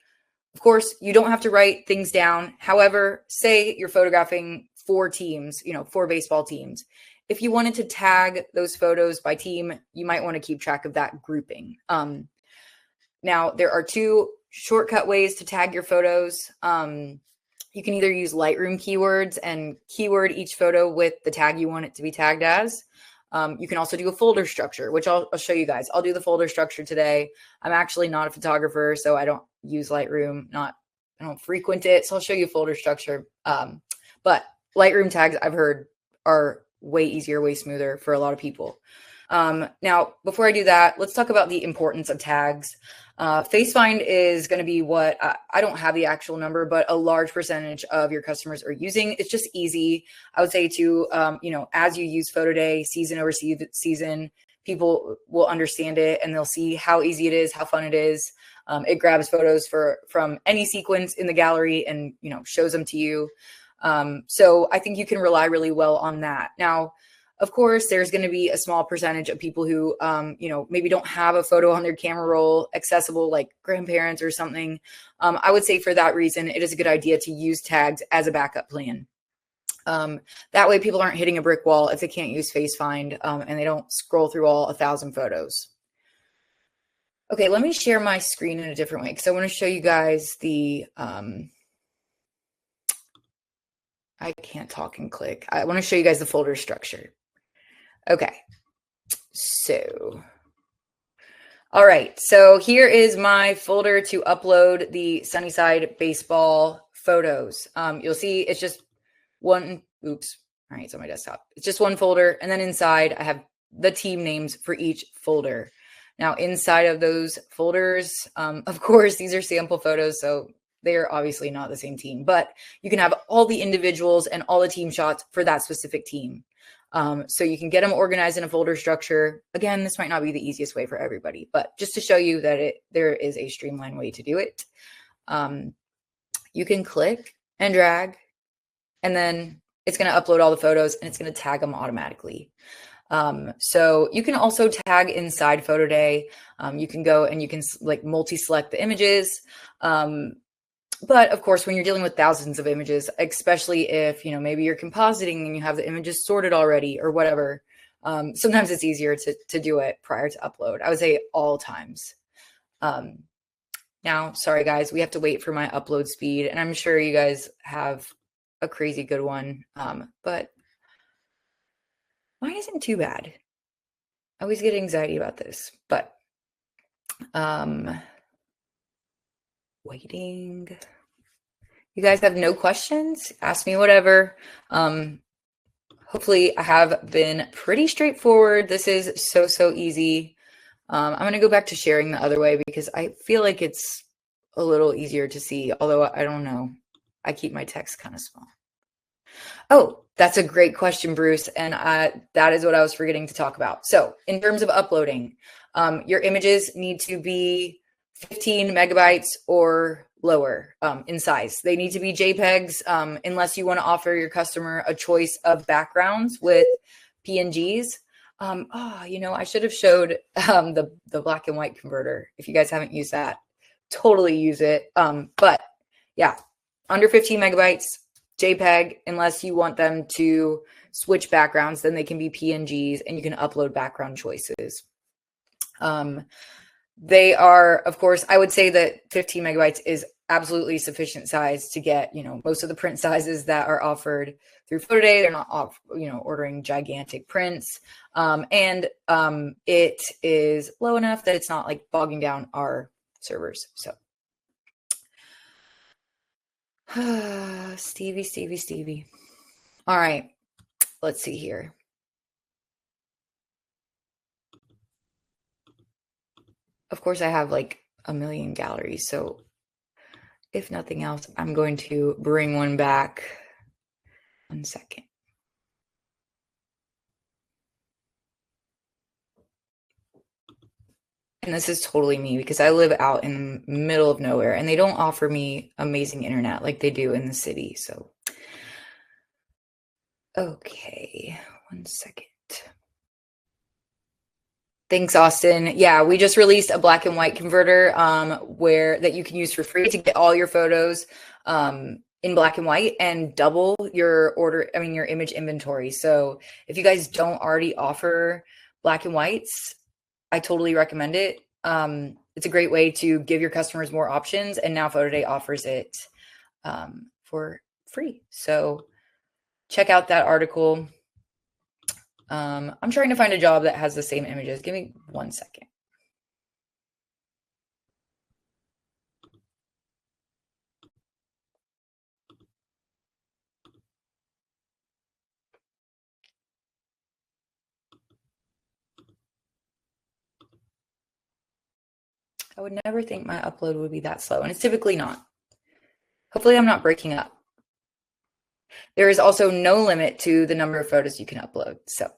of course you don't have to write things down. However, say you're photographing 4 teams, 4 baseball teams. If you wanted to tag those photos by team, you might want to keep track of that grouping. Now there are 2 shortcut ways to tag your photos. You can either use Lightroom keywords and keyword each photo with the tag you want it to be tagged as. You can also do a folder structure, which I'll show you guys. I'll do the folder structure today. I'm actually not a photographer, so I don't use Lightroom. I don't frequent it, so I'll show you folder structure. But Lightroom tags, I've heard, are way easier, way smoother for a lot of people. Now, before I do that, let's talk about the importance of tags. Face Find is going to be what I don't have the actual number, but a large percentage of your customers are using. It's just easy. I would say to, as you use PhotoDay season over season, people will understand it and they'll see how easy it is, how fun it is. It grabs photos from any sequence in the gallery and, shows them to you. So I think you can rely really well on that. Now, of course, there's going to be a small percentage of people who, maybe don't have a photo on their camera roll accessible, like grandparents or something. I would say for that reason, it is a good idea to use tags as a backup plan. That way people aren't hitting a brick wall if they can't use Face Find and they don't scroll through all 1,000 photos. Okay, let me share my screen in a different way because I want to show you guys the, I can't talk and click. I want to show you guys the folder structure. Okay, so, all right, so here is my folder to upload the Sunnyside baseball photos. You'll see it's just one, oops, all right, it's on my desktop. It's just one folder, and then inside I have the team names for each folder. Now, inside of those folders, of course, these are sample photos, so they are obviously not the same team, but you can have all the individuals and all the team shots for that specific team. So you can get them organized in a folder structure. Again, this might not be the easiest way for everybody, but just to show you that there is a streamlined way to do it. You can click and drag, and then it's going to upload all the photos and it's going to tag them automatically. So you can also tag inside PhotoDay. You can go and you can like multi-select the images. But of course, when you're dealing with thousands of images, especially if, maybe you're compositing and you have the images sorted already or whatever, sometimes it's easier to do it prior to upload. I would say all times. Now, sorry guys, we have to wait for my upload speed, and I'm sure you guys have a crazy good one, but mine isn't too bad. I always get anxiety about this, but waiting. You guys have no questions? Ask me whatever. Hopefully I have been pretty straightforward. This is so easy. I'm going to go back to sharing the other way because I feel like it's a little easier to see, although I don't know. I keep my text kind of small. Oh, that's a great question, Bruce. And that is what I was forgetting to talk about. So in terms of uploading, your images need to be 15 megabytes or lower in size. They need to be JPEGs unless you want to offer your customer a choice of backgrounds with PNGs. I should have showed the black and white converter. If you guys haven't used that, totally use it. But yeah, under 15 megabytes, JPEG, unless you want them to switch backgrounds, then they can be PNGs and you can upload background choices. They are, of course, I would say that 15 megabytes is absolutely sufficient size to get, most of the print sizes that are offered through PhotoDay. They're not ordering gigantic prints. And it is low enough that it's not like bogging down our servers. So Stevie. All right, let's see here. Of course, I have like a million galleries. So if nothing else, I'm going to bring one back. 1 second. And this is totally me because I live out in the middle of nowhere and they don't offer me amazing internet like they do in the city. So, okay, 1 second. Thanks, Austin. Yeah, we just released a black and white converter that you can use for free to get all your photos in black and white and double your your image inventory. So if you guys don't already offer black and whites, I totally recommend it. It's a great way to give your customers more options, and now PhotoDay offers it for free. So check out that article. I'm trying to find a job that has the same images. Give me 1 second. I would never think my upload would be that slow, and it's typically not. Hopefully I'm not breaking up. There is also no limit to the number of photos you can upload. So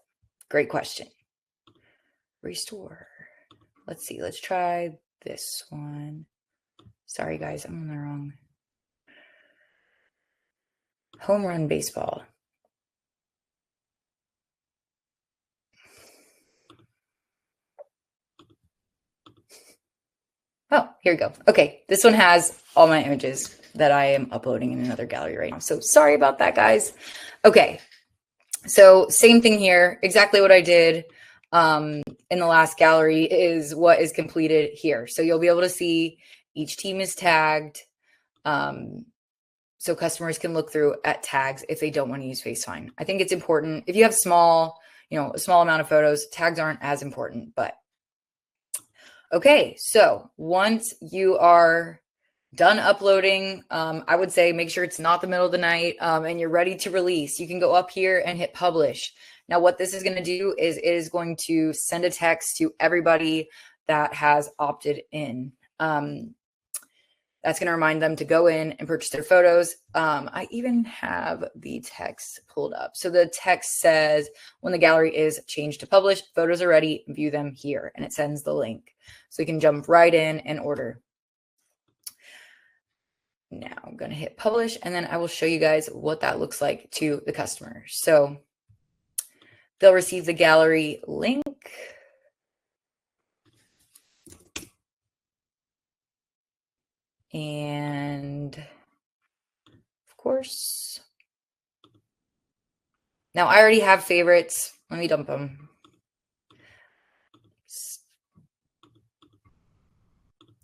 great question. Restore. Let's see. Let's try this one. Sorry, guys. I'm on the wrong. Home run baseball. Oh, here we go. Okay. This one has all my images that I am uploading in another gallery right now. So sorry about that, guys. Okay. So same thing here. Exactly what I did. in the last gallery is what is completed here. So you'll be able to see each team is tagged. So customers can look through at tags if they don't want to use FaceFind. I think it's important. If you have a small amount of photos, tags aren't as important, but okay. So once you are done uploading, I would say make sure it's not the middle of the night, and you're ready to release. You can go up here and hit publish. Now, what this is going to do is it is going to send a text to everybody that has opted in. That's going to remind them to go in and purchase their photos. I even have the text pulled up. So the text says, when the gallery is changed to publish, photos are ready, view them here. And it sends the link. So you can jump right in and order. Now I'm going to hit publish, and then I will show you guys what that looks like to the customer. So they'll receive the gallery link. And of course, now I already have favorites. Let me dump them.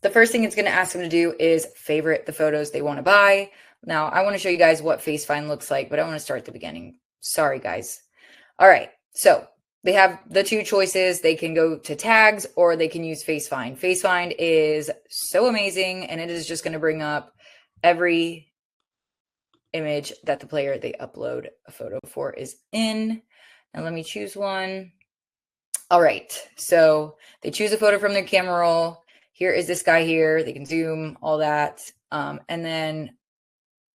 The first thing it's going to ask them to do is favorite the photos they want to buy. Now I want to show you guys what FaceFind looks like, but I want to start at the beginning. Sorry, guys. All right. So they have the two choices. They can go to tags or they can use FaceFind. FaceFind is so amazing, and it is just going to bring up every image that the player they upload a photo for is in. Now let me choose one. All right. So they choose a photo from their camera roll. Here is this guy here. They can zoom, all that. And then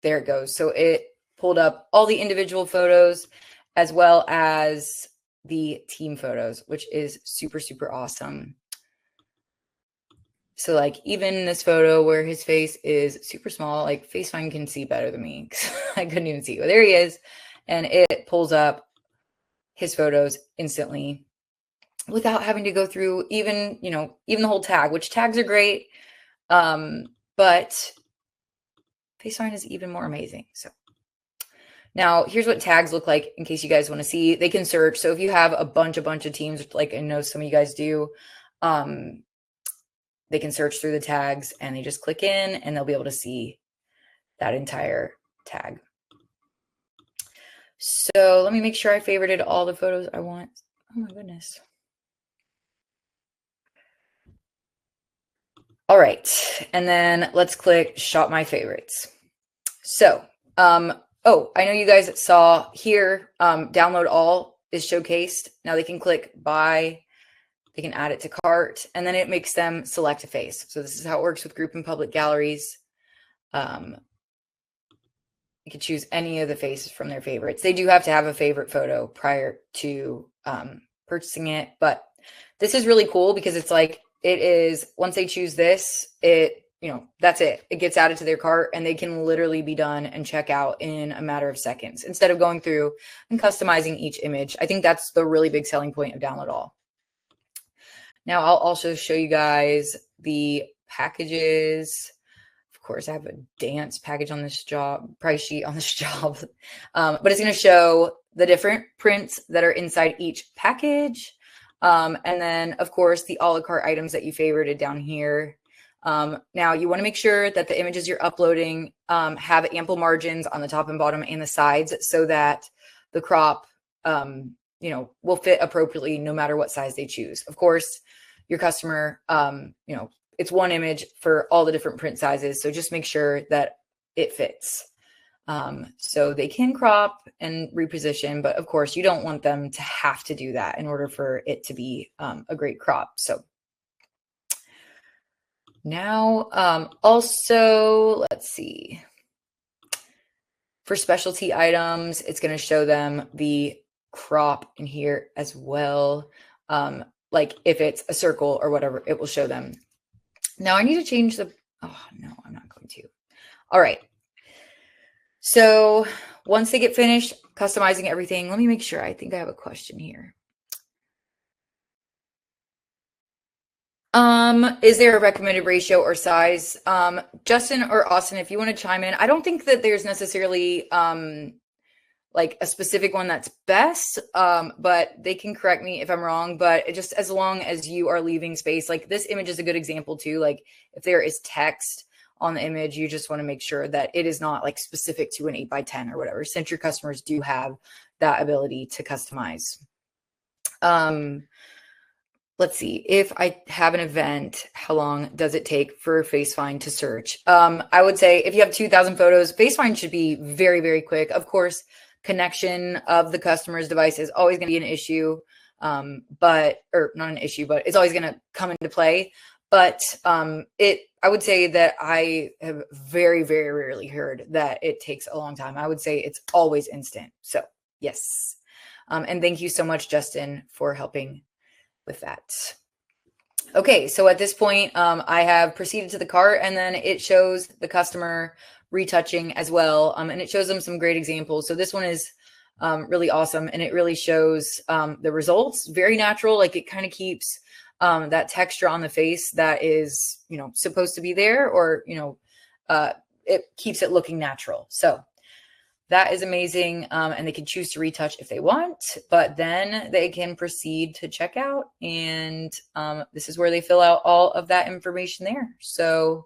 there it goes. So it pulled up all the individual photos as well as the team photos, which is super, super awesome. So like even this photo where his face is super small, like FaceFind can see better than me because I couldn't even see. Well, there he is. And it pulls up his photos instantly without having to go through even the whole tag, which tags are great. But FaceFind is even more amazing. So now here's what tags look like in case you guys want to see. They can search. So if you have a bunch of teams, like I know some of you guys do, they can search through the tags and they just click in and they'll be able to see that entire tag. So let me make sure I favorited all the photos I want. Oh my goodness. All right. And then let's click shop my favorites. So, oh, I know you guys saw here, download all is showcased. Now they can click buy, they can add it to cart, and then it makes them select a face. So this is how it works with group and public galleries. You can choose any of the faces from their favorites. They do have to have a favorite photo prior to purchasing it, but this is really cool because it's like, it is, once they choose this, that's it. It gets added to their cart and they can literally be done and check out in a matter of seconds instead of going through and customizing each image. I think that's the really big selling point of Download All. Now I'll also show you guys the packages. Of course, I have a dance package on this job, price sheet on this job, but it's going to show the different prints that are inside each package. And then, of course, the a la carte items that you favorited down here. Now, you want to make sure that the images you're uploading have ample margins on the top and bottom and the sides so that the crop, will fit appropriately no matter what size they choose. Of course, your customer, it's one image for all the different print sizes. So just make sure that it fits. So they can crop and reposition, but of course you don't want them to have to do that in order for it to be a great crop. So now, also, let's see, for specialty items, it's going to show them the crop in here as well. Like if it's a circle or whatever, it will show them. Now I need to change the, oh no, I'm not going to. All right. So once they get finished customizing everything, let me make sure. I think I have a question here. Is there a recommended ratio or size? Justin or Austin, if you want to chime in, I don't think that there's necessarily like a specific one that's best, but they can correct me if I'm wrong. But it just, as long as you are leaving space, like this image is a good example too. Like if there is text on the image, you just want to make sure that it is not like specific to an 8x10 or whatever, since your customers do have that ability to customize. Let's see, if I have an event, how long does it take for FaceFind to search? I would say if you have 2,000 photos, FaceFind should be very, very quick. Of course, connection of the customer's device is always going to be an issue, or not an issue, but it's always going to come into play. But I would say that I have very, very rarely heard that it takes a long time. I would say it's always instant. So yes. And thank you so much, Justin, for helping with that. Okay, so at this point, I have proceeded to the cart, and then it shows the customer retouching as well. And it shows them some great examples. So this one is really awesome, and it really shows the results. Very natural, like it kind of keeps that texture on the face that is, supposed to be there, or, it keeps it looking natural. So that is amazing. And they can choose to retouch if they want, but then they can proceed to checkout. And this is where they fill out all of that information there. So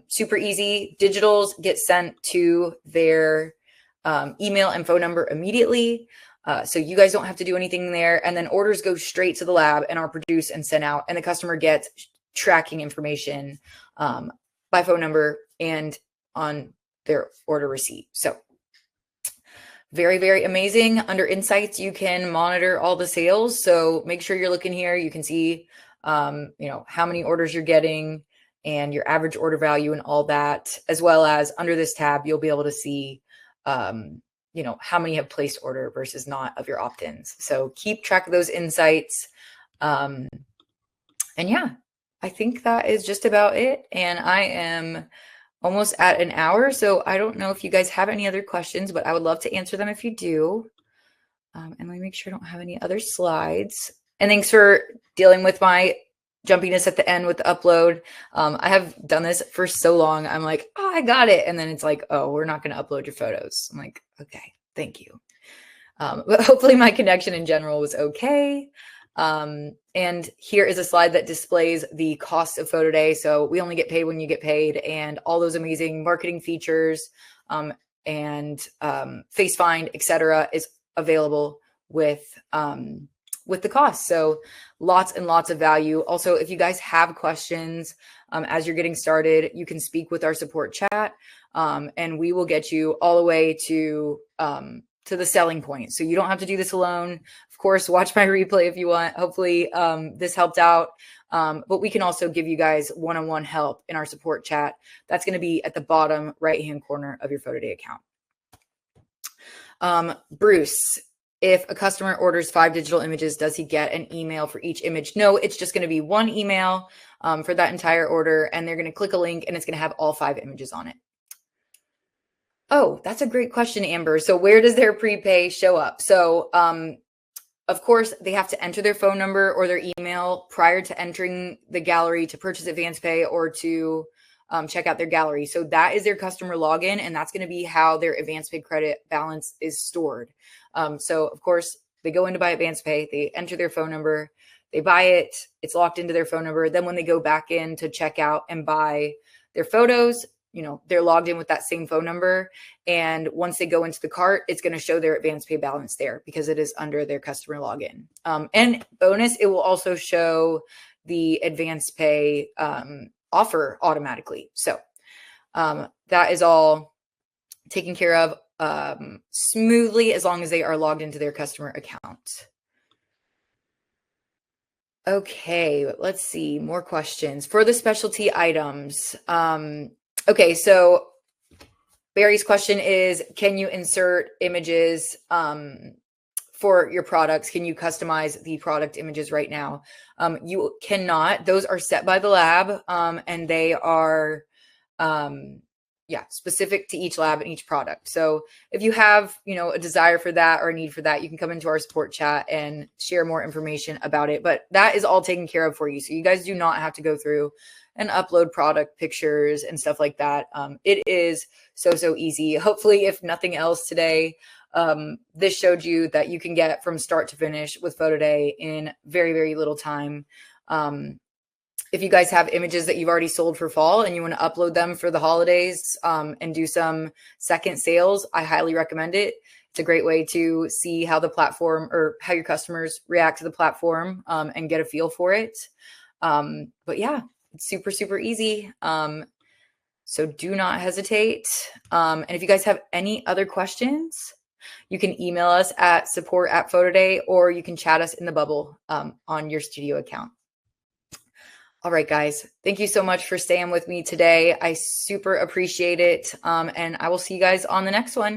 super easy. Digitals get sent to their email and phone number immediately. So you guys don't have to do anything there. And then orders go straight to the lab and are produced and sent out. And the customer gets tracking information by phone number and on their order receipt. So very, very amazing. Under insights, you can monitor all the sales. So make sure you're looking here. You can see, how many orders you're getting and your average order value and all that, as well as under this tab, you'll be able to see, how many have placed order versus not of your opt-ins. So keep track of those insights. And yeah, I think that is just about it. And I am almost at an hour. So I don't know if you guys have any other questions, but I would love to answer them if you do. And let me make sure I don't have any other slides. And thanks for dealing with my jumpiness at the end with the upload. I have done this for so long. I'm like, oh, I got it. And then it's like, oh, we're not going to upload your photos. I'm like, okay, thank you. But hopefully my connection in general was okay. And here is a slide that displays the cost of PhotoDay. So we only get paid when you get paid, and all those amazing marketing features, and FaceFind, etc., is available with the cost. So lots and lots of value. Also, if you guys have questions, as you're getting started, you can speak with our support chat, and we will get you all the way to the selling point. So you don't have to do this alone. Of course, watch my replay if you want. Hopefully this helped out. But we can also give you guys one-on-one help in our support chat. That's going to be at the bottom right-hand corner of your PhotoDay account. Bruce, if a customer orders 5 digital images, does he get an email for each image? No, it's just going to be one email for that entire order. And they're going to click a link and it's going to have all 5 images on it. Oh, that's a great question, Amber. So where does their prepay show up? So, of course, they have to enter their phone number or their email prior to entering the gallery to purchase advance pay or to check out their gallery. So that is their customer login, and that's going to be how their advance pay credit balance is stored. So, of course, they go in to buy advance pay, they enter their phone number, they buy it, it's locked into their phone number. Then when they go back in to check out and buy their photos, they're logged in with that same phone number. And once they go into the cart, it's going to show their advance pay balance there because it is under their customer login. And bonus, it will also show the advance pay offer automatically. So that is all taken care of smoothly as long as they are logged into their customer account. Okay, let's see. More questions. For the specialty items, okay, so Barry's question is, can you insert images for your products? Can you customize the product images right now? You cannot. Those are set by the lab, and they are specific to each lab and each product. So if you have, a desire for that or a need for that, you can come into our support chat and share more information about it. But that is all taken care of for you. So you guys do not have to go through and upload product pictures and stuff like that. It is so easy. Hopefully, if nothing else today, this showed you that you can get from start to finish with PhotoDay in very, very little time. If you guys have images that you've already sold for fall and you want to upload them for the holidays and do some second sales, I highly recommend it. It's a great way to see how the platform or how your customers react to the platform and get a feel for it. But yeah, it's super, super easy. So do not hesitate. And if you guys have any other questions, you can email us at support@PhotoDay, or you can chat us in the bubble on your studio account. All right, guys, thank you so much for staying with me today. I super appreciate it. And I will see you guys on the next one.